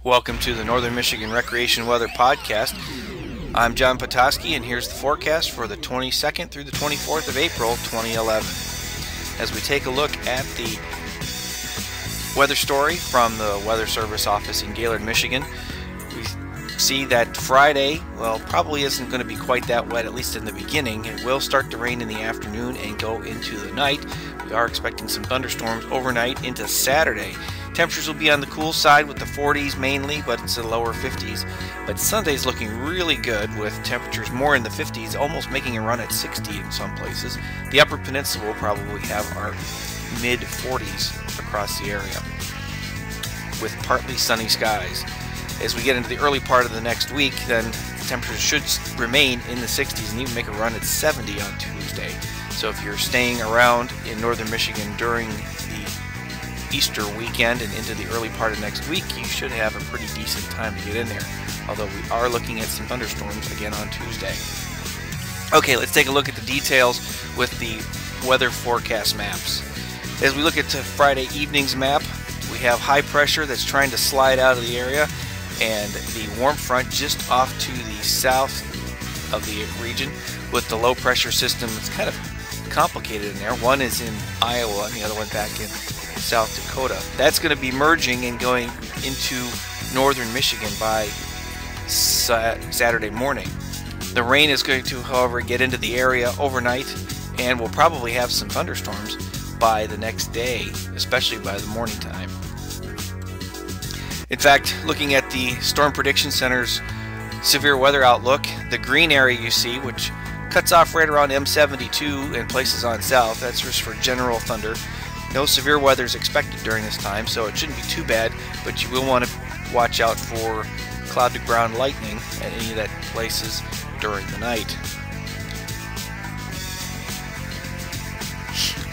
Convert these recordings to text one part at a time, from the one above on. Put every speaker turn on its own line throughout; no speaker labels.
Welcome to the Northern Michigan Recreation Weather Podcast. I'm John Petoskey, and here's the forecast for the 22nd through the 24th of April, 2011. As we take a look at the weather story from the Weather Service office in Gaylord, Michigan, we see that Friday, probably isn't going to be quite that wet, at least in the beginning. It will start to rain in the afternoon and go into the night. We are expecting some thunderstorms overnight into Saturday. Temperatures will be on the cool side with the 40s mainly, but it's the lower 50s. But Sunday's looking really good with temperatures more in the 50s, almost making a run at 60 in some places. The Upper Peninsula will probably have our mid 40s across the area with partly sunny skies. As we get into the early part of the next week, then temperatures should remain in the 60s and even make a run at 70 on Tuesday. So if you're staying around in northern Michigan during the Easter weekend and into the early part of next week, you should have a pretty decent time to get in there, although we are looking at some thunderstorms again on Tuesday. Okay, let's take a look at the details with the weather forecast maps. As we look at Friday evening's map, we have high pressure that's trying to slide out of the area, and the warm front just off to the south of the region with the low pressure system. It's kind of complicated in there. One is in Iowa and the other one back in South Dakota. That's going to be merging and going into northern Michigan by Saturday morning. The rain is going to, however, get into the area overnight, and we'll probably have some thunderstorms by the next day, especially by the morning time. In fact, looking at the Storm Prediction Center's severe weather outlook, the green area you see, which cuts off right around M72 and places on south, that's just for general thunder. No severe weather is expected during this time, so it shouldn't be too bad, but you will want to watch out for cloud-to-ground lightning at any of that places during the night.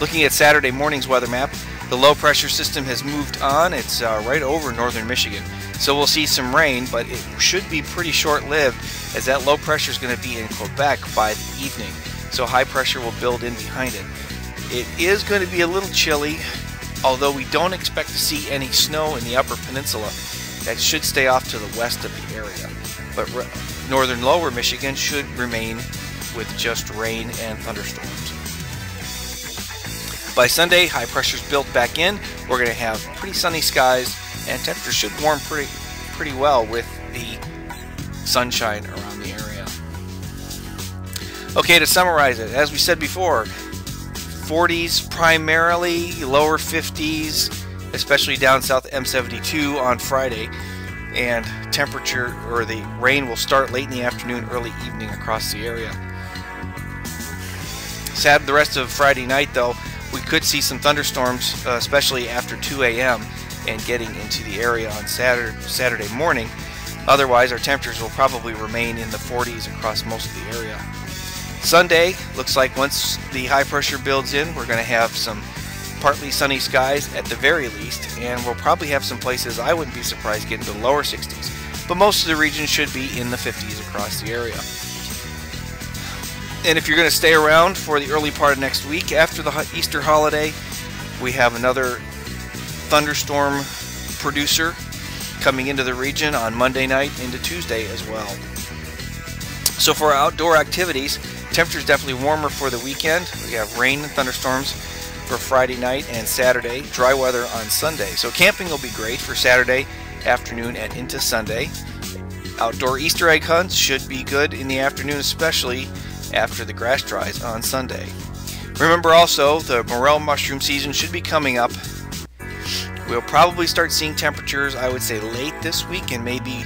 Looking at Saturday morning's weather map, the low-pressure system has moved on. It's right over northern Michigan, so we'll see some rain, but it should be pretty short-lived, as that low pressure is going to be in Quebec by the evening, so high pressure will build in behind it. It is going to be a little chilly, although we don't expect to see any snow in the Upper Peninsula. That should stay off to the west of the area. But northern lower Michigan should remain with just rain and thunderstorms. By Sunday, high pressure's built back in. We're going to have pretty sunny skies, and temperatures should warm pretty well with the sunshine around the area. Okay, to summarize it, as we said before, 40s primarily, lower 50s, especially down south M72 on Friday, and temperature or the rain will start late in the afternoon, early evening across the area. The rest of Friday night, though, we could see some thunderstorms, especially after 2 a.m. and getting into the area on Saturday morning. Otherwise, our temperatures will probably remain in the 40s across most of the area. Sunday looks like once the high pressure builds in, we're going to have some partly sunny skies at the very least, and we'll probably have some places I wouldn't be surprised get into the lower 60s, but most of the region should be in the 50s across the area. And if you're going to stay around for the early part of next week after the Easter holiday, we have another thunderstorm producer coming into the region on Monday night into Tuesday as well. So for outdoor activities, temperatures definitely warmer for the weekend. We have rain and thunderstorms for Friday night and Saturday, dry weather on Sunday. So camping will be great for Saturday afternoon and into Sunday. Outdoor Easter egg hunts should be good in the afternoon, especially after the grass dries on Sunday. Remember also, the morel mushroom season should be coming up. We'll probably start seeing temperatures, I would say, late this week and maybe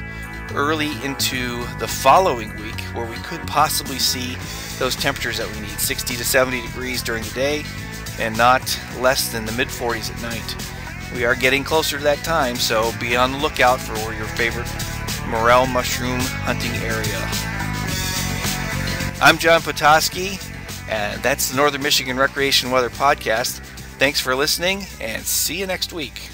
early into the following week, where we could possibly see those temperatures that we need, 60 to 70 degrees during the day and not less than the mid 40s at night. We are getting closer to that time, so be on the lookout for your favorite morel mushroom hunting area. I'm John Petoskey, and that's the Northern Michigan Recreation Weather Podcast. Thanks for listening, and see you next week.